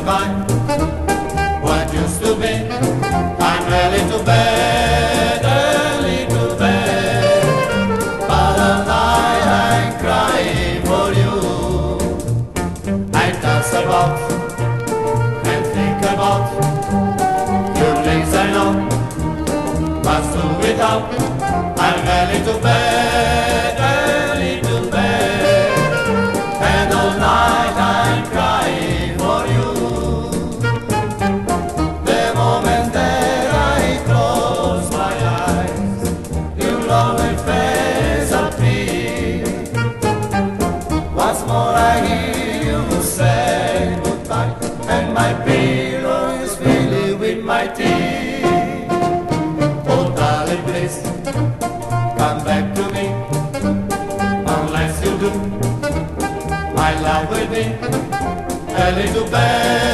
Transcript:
goodbye. What used to be, I'm ready to bed, early to bed. But all night I'm crying for you. I dance about and think about your things I know. But do without, I'm ready to bed, early to bed. And all night I'm crying for you. The moment that I close my eyes, your lovely face appears. Once more I hear you say goodbye, and my pillow is filled with my tears. Oh darling, please come back to me. Unless you do, my love will be a little bad.